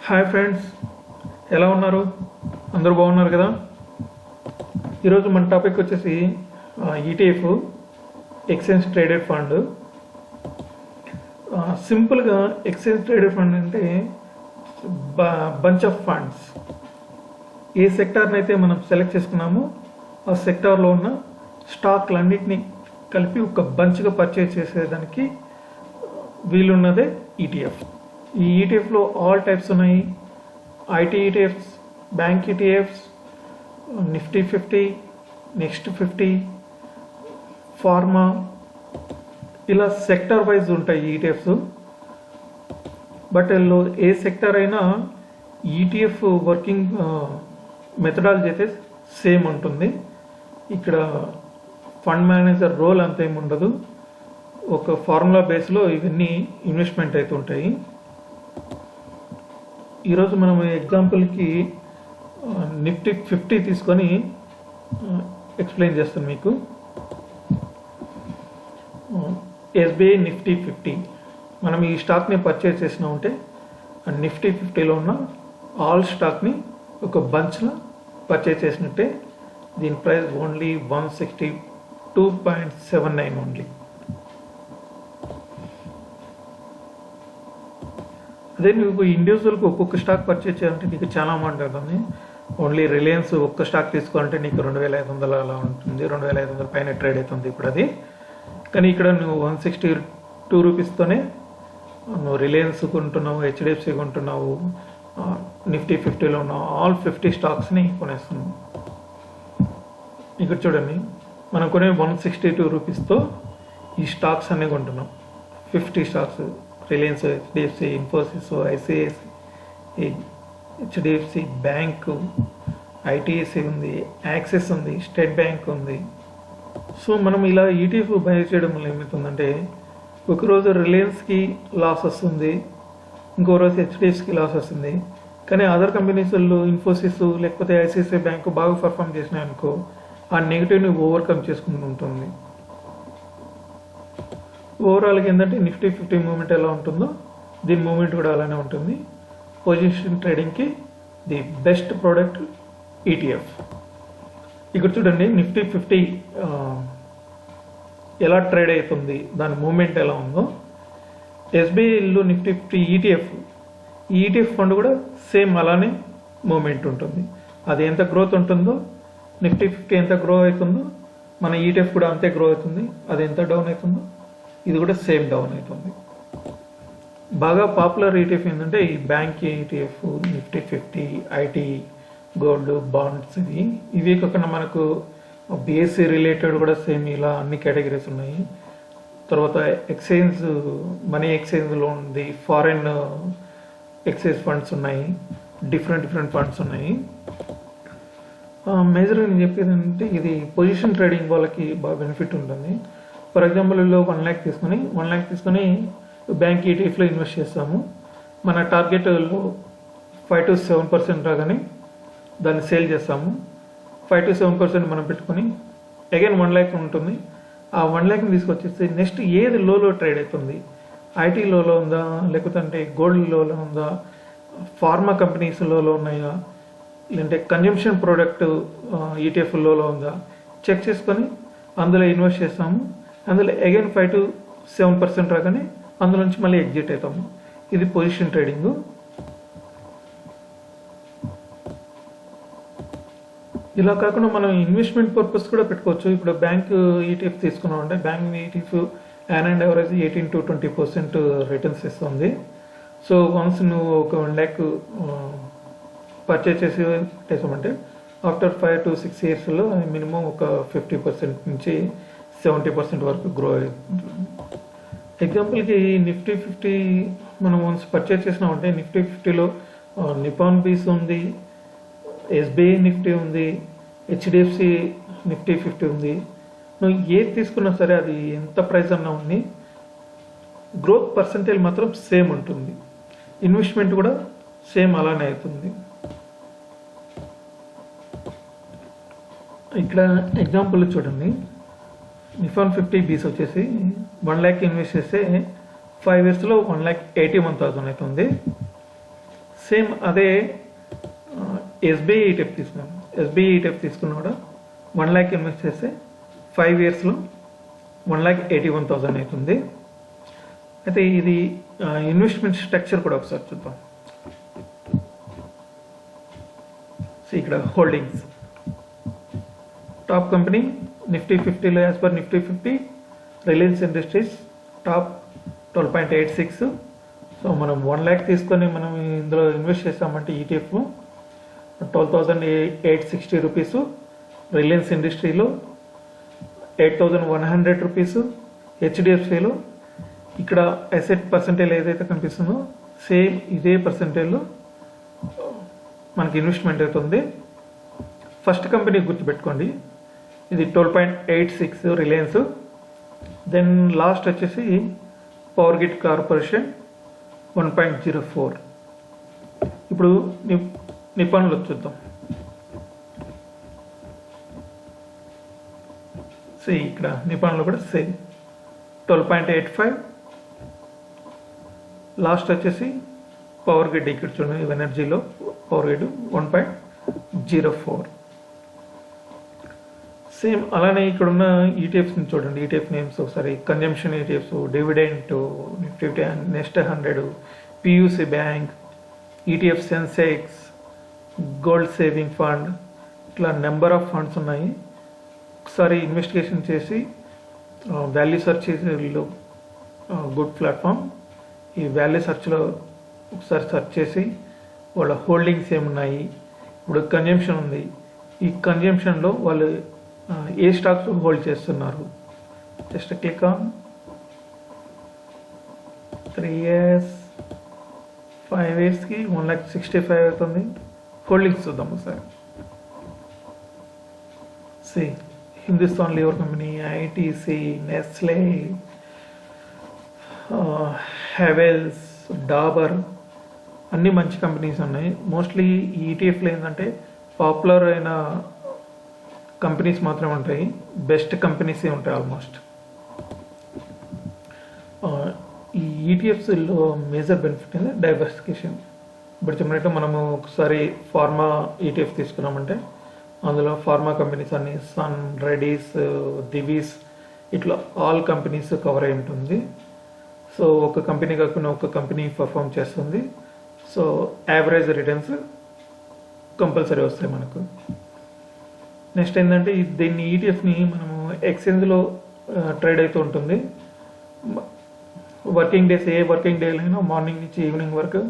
Hi friends, ఎలా ఉన్నారు? అందరూ బాగున్నారు కదా? ఈరోజు మన టాపిక్ వచ్చేసి ఈటీఎఫ్, ఎక్స్చేంజ్ ట్రేడెడ్ ఫండ్. సింపుల్గా ఎక్స్చేంజ్ ట్రేడెడ్ ఫండ్ అంటే బంచ్ ఆఫ్ ఫండ్స్. ఏ సెక్టార్ని అయితే మనం సెలెక్ట్ చేసుకున్నామో ఆ సెక్టార్లో ఉన్న స్టాక్లన్నింటినీ కలిపి ఒక బంచ్గా పర్చేజ్ చేసేదానికి వీలున్నదే ఈటీఎఫ్. ఈ ఈటీఎఫ్లో ఆల్ టైప్స్ ఉన్నాయి. IT ETFs, bank ETFs, Nifty 50, next 50, pharma, ఇలా సెక్టర్ వైజ్ ఉంటాయి ఈటీఎఫ్స్. బట్ ఏ సెక్టర్ అయినా ఈటీఎఫ్ వర్కింగ్ మెథడాలజీ అయితే సేమ్ ఉంటుంది. ఇక్కడ ఫండ్ మేనేజర్ రోల్ అంతేమి ఉండదు. ఒక ఫార్ములా బేస్లో ఇవన్నీ ఇన్వెస్ట్మెంట్ అయితే ఉంటాయి. ఈరోజు మనం ఎగ్జాంపుల్కి నిఫ్టీ 50 తీసుకొని ఎక్స్ప్లెయిన్ చేస్తాను మీకు. ఎస్బీఐ నిఫ్టీ 50 మనం ఈ స్టాక్ని పర్చేజ్ చేసినామంటే నిఫ్టీ 50లో ఉన్న ఆల్ స్టాక్ని ఒక బంచ్లో పర్చేజ్ చేసినట్టే. దీని ప్రైస్ ఓన్లీ 162.79 ఓన్లీ. అదే నువ్వు ఇండివిజువల్కి ఒక్కొక్క స్టాక్ పర్చేజ్ చేయాలంటే నీకు చాలా అమౌంట్ అవుతుంది. ఓన్లీ రిలయన్స్ ఒక్క స్టాక్ తీసుకోవాలంటే నీకు 2,500 అలా ఉంటుంది. 2,500 పైన ట్రేడ్ అవుతుంది ఇప్పుడు అది. కానీ ఇక్కడ నువ్వు 162 రూపీస్తోనే నువ్వు రిలయన్స్ కొంటున్నావు, హెచ్డిఎఫ్సి కొంటున్నావు, నిఫ్టీ 50లో ఉన్న ఆల్ 50 స్టాక్స్ని కొనేస్తున్నావు. ఇక్కడ చూడండి, మనం కొనే 162 రూపీస్తో ఈ స్టాక్స్ అన్నీ కొంటున్నాం. 50 stocks, Reliance, HDFC, Infosys, ICICI, HDFC bank, ITC ఉంది, యాక్సిస్ ఉంది, స్టేట్ బ్యాంక్ ఉంది. సో మనం ఇలా ఈటీఎఫ్ బై చేయడం వల్ల ఏమవుతుందంటే ఒకరోజు రిలయన్స్కి లాస్ వస్తుంది, ఇంకో రోజు హెచ్డిఎఫ్సికి లాస్ వస్తుంది. కానీ అదర్ కంపెనీస్లో ఇన్ఫోసిస్ లేకపోతే ఐసిఐసిఐ బ్యాంకు బాగా పర్ఫామ్ చేసినాయి అనుకో, ఆ నెగిటివ్ని ఓవర్కమ్ చేసుకుంటూ ఉంటుంది. ఓవరాల్గా ఏంటంటే నిఫ్టీ 50 మూమెంట్ ఎలా ఉంటుందో దీని మూమెంట్ కూడా అలానే ఉంటుంది. పొజిషన్ ట్రేడింగ్కి ది బెస్ట్ ప్రోడక్ట్ ఈటీఎఫ్. ఇక్కడ చూడండి, నిఫ్టీ 50 ఎలా ట్రేడ్ అవుతుంది, దాని మూమెంట్ ఎలా ఉందో. ఎస్బీఐలో నిఫ్టీ 50 ఈటీఎఫ్, ఈ ఈటీఎఫ్ ఫండ్ కూడా సేమ్ అలానే మూమెంట్ ఉంటుంది. అది ఎంత గ్రోత్ ఉంటుందో, నిఫ్టీ 50 ఎంత గ్రో అవుతుందో మన ఈటీఎఫ్ కూడా అంతే గ్రో అవుతుంది. అది ఎంత డౌన్ అవుతుందో ఇది కూడా సేమ్ డౌన్ అవుతుంది. బాగా పాపులర్ ఈటీఎఫ్ ఏంటంటే ఈ bank ETF, Nifty 50, IT, gold, bonds. ఇవి కాకుండా మనకు బిఎస్సి రిలేటెడ్ కూడా సేమ్ ఇలా అన్ని కేటగిరీస్ ఉన్నాయి. తర్వాత ఎక్స్చేంజ్, మనీ ఎక్స్చేంజ్లో ఉంది, ఫారెన్ ఎక్స్చేంజ్ ఫండ్స్ ఉన్నాయి, డిఫరెంట్ ఫండ్స్ ఉన్నాయి. మేజర్గా నేను చెప్పేది ఏంటంటే ఇది పొజిషన్ ట్రేడింగ్ వాళ్ళకి బాగా బెనిఫిట్ ఉంటుంది. ఫర్ ఎగ్జాంపుల్ 1 lakh తీసుకొని బ్యాంక్ ఈటీఎఫ్లో ఇన్వెస్ట్ చేస్తాము. మన టార్గెట్లో 5 to 7% రాగానే దాన్ని సేల్ చేస్తాము. 5 to 7% మనం పెట్టుకొని అగైన్ 1 lakh ఉంటుంది. ఆ 1 lakhని తీసుకొచ్చేస్తే నెక్స్ట్ ఏది లోలో ట్రేడ్ అవుతుంది, ఐటీ లోలో ఉందా, లేకపోతే గోల్డ్ లోలో ఉందా, ఫార్మా కంపెనీస్ లోలో ఉన్నాయా, లేదంటే కన్జంప్షన్ ప్రోడక్ట్ ఈటీఎఫ్ లోలో ఉందా చెక్ చేసుకొని అందులో ఇన్వెస్ట్ చేస్తాము. అందులో అగైన్ 5 to 7% రాగానే అందులో నుంచి మళ్ళీ ఎగ్జిట్ అవుతాము. ఇది పొజిషన్ ట్రేడింగ్. ఇలా కాకుండా మనం ఇన్వెస్ట్మెంట్ పర్పస్ కూడా పెట్టుకోవచ్చు. ఇప్పుడు బ్యాంక్ ఈటీఎఫ్ తీసుకున్నాం అంటే bank ETF an and average 18 to 20% returns ఇస్తుంది. సో వన్స్ నువ్వు ఒక 1 lakh పర్చేజ్ చేసి పెట్టేసామంటే ఆఫ్టర్ 5 to 6 yearsలో మినిమం ఒక 50% నుంచి 70% వరకు గ్రో అవుతుంది. ఎగ్జాంపుల్కి నిఫ్టీ 50 మనం వన్స్ పర్చేజ్ చేసినామంటే నిఫ్టీ 50లో నిపాన్ బీస్ ఉంది, ఎస్బీఐ నిఫ్టీ ఉంది, హెచ్డిఎఫ్సి నిఫ్టీ 50 ఉంది. నువ్వు ఏది తీసుకున్నా సరే అది ఎంత ప్రైస్ అన్నా ఉంది, గ్రోత్ పర్సంటేజ్ మాత్రం సేమ్ ఉంటుంది. ఇన్వెస్ట్మెంట్ కూడా సేమ్ అలానే అవుతుంది. ఇక్కడ ఎగ్జాంపుల్ చూడండి, నిఫాన్ 50 బీస్ వచ్చేసి 1 lakh ఇన్వెస్ట్ చేస్తే 5 yearsలో 1,80,1,000 అవుతుంది. సేమ్ అదే ఎస్బీఐ ఈటీఎఫ్ తీసుకున్నాము. ఎస్బీఐ ఈటీఎఫ్ తీసుకున్నా కూడా 1 lakh ఇన్వెస్ట్ చేస్తే 5 yearsలో 1,81,000 అవుతుంది. అయితే ఇది ఇన్వెస్ట్మెంట్ స్ట్రక్చర్ కూడా ఒకసారి చూద్దాం. సో ఇక్కడ హోల్డింగ్స్ టాప్ కంపెనీ నిఫ్టీ 50లో as per Nifty 50 Reliance industries top 12.86. So మనం 1 lakh తీసుకొని మనం ఇందులో ఇన్వెస్ట్ చేస్తామంటే ఈటీఎఫ్లో 12,860 రూపీస్, రిలయన్స్ ఇండస్ట్రీలో 8,100 రూపీస్, హెచ్డిఎఫ్సిలో ఇక్కడ అసెట్ పర్సంటేజ్ ఏదైతే కనిపిస్తుందో సేమ్ ఇదే పర్సంటేజ్లో మనకి ఇన్వెస్ట్మెంట్ అవుతుంది. ఫస్ట్ కంపెనీ గుర్తుపెట్టుకోండి, ఇది 12.86 రిలయన్స్. దెన్ లాస్ట్ వచ్చేసి పవర్ గ్రిడ్ కార్పొరేషన్ 1.04. ఇప్పుడు నిపాన్లో చూద్దాం. సో ఇక్కడ నిపాన్లో కూడా సేమ్ 12.85. లాస్ట్ వచ్చేసి పవర్ గ్రిడ్ ఇక్కడ చూడండి, ఎనర్జీలో పవర్ గ్రిడ్ 1.04. సేమ్ అలానే ఇక్కడ ఉన్న ఈటీఎఫ్స్ని చూడండి. ఈటీఎఫ్ నేమ్స్ ఒకసారి consumption ETFs, dividend, Nifty next 100, PUC bank, ETF Sensex, gold saving fund, ఇట్లా నెంబర్ ఆఫ్ ఫండ్స్ ఉన్నాయి. ఒకసారి ఇన్వెస్టిగేషన్ చేసి వాల్యూ సెర్చ్ చేసేలో గుడ్ ప్లాట్ఫామ్. ఈ వాల్యూ సెర్చ్లో ఒకసారి సెర్చ్ చేసి వాళ్ళ హోల్డింగ్స్ ఏమున్నాయి, ఇప్పుడు కన్జంప్షన్ ఉంది, ఈ కన్జంప్షన్లో వాళ్ళు ఏ స్టాక్స్ హోల్డ్ చేస్తున్నారు. జస్ట్ క్లిక్ ఆన్ 3 years 5 yearsకి 1,65,000 అవుతుంది. హోల్డింగ్స్ చూద్దాం ఒకసారి. సి హిందుస్థాన్ లివర్ కంపెనీ, ఐటీసీ, నెస్లే, హెవెల్స్, డాబర్ అన్ని మంచి కంపెనీస్ ఉన్నాయి. మోస్ట్లీ ఈటీఎఫ్లో ఏంటంటే పాపులర్ అయిన కంపెనీస్ మాత్రమే ఉంటాయి, బెస్ట్ కంపెనీసే ఉంటాయి ఆల్మోస్ట్. ఈ ఈటీఎఫ్స్లో మేజర్ బెనిఫిట్ అనేది డైవర్సిఫికేషన్. ఇప్పుడు చెప్పినట్టు మనము ఒకసారి ఫార్మా ఈటీఎఫ్ తీసుకున్నామంటే అందులో ఫార్మా కంపెనీస్ అన్ని సన్, రెడీస్, దివీస్ ఇట్లా ఆల్ కంపెనీస్ కవర్ అయి ఉంటుంది. సో ఒక కంపెనీ కాకుండా ఒక కంపెనీ పర్ఫామ్ చేస్తుంది. సో యావరేజ్ రిటర్న్స్ కంపల్సరీ వస్తాయి మనకు. నెక్స్ట్ ఏంటంటే దీన్ని ఈటీఎఫ్ని మనము ఎక్స్చేంజ్లో ట్రేడ్ అవుతూ ఉంటుంది. వర్కింగ్ డేస్ ఏ వర్కింగ్ డేలైనా మార్నింగ్ నుంచి ఈవినింగ్ వరకు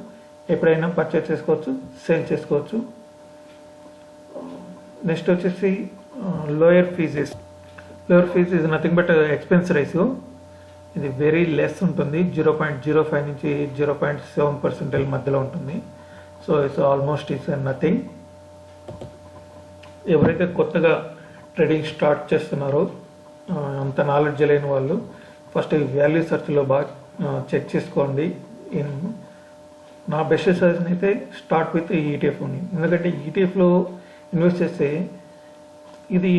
ఎప్పుడైనా పర్చేస్ చేసుకోవచ్చు, సేల్ చేసుకోవచ్చు. నెక్స్ట్ వచ్చేసి lower fees is nothing but expense ratio. ఇది వెరీ లెస్ ఉంటుంది, 0.05 నుంచి 0.7% మధ్యలో ఉంటుంది. So it's almost it's nothing. ఎవరైతే కొత్తగా ట్రేడింగ్ స్టార్ట్ చేస్తున్నారో అంత నాలెడ్జ్ లేని వాళ్ళు ఫస్ట్ వాల్యూ సెర్చ్లో బాగా చెక్ చేసుకోండి. నా బెస్ట్ సజెషన్ అయితే స్టార్ట్ విత్ ఈటీఎఫ్ ఉంది. ఎందుకంటే ఈటీఎఫ్లో ఇన్వెస్ట్ చేస్తే ఇది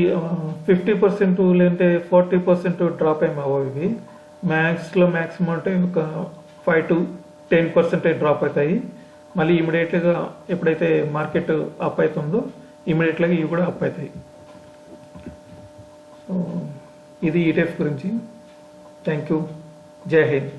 50% లేదంటే 40% డ్రాప్ ఏమి అవ్వవు. ఇవి మ్యాక్సిమం అంటే ఒక 5 to 10% డ్రాప్ అవుతాయి. మళ్ళీ ఇమీడియట్గా ఎప్పుడైతే మార్కెట్ అప్ అవుతుందో ఇమీడియట్గా ఇవి కూడా అప్ అవుతాయి. సో ఇది ఈటీఎఫ్ గురించి. Thank you. జై హింద్.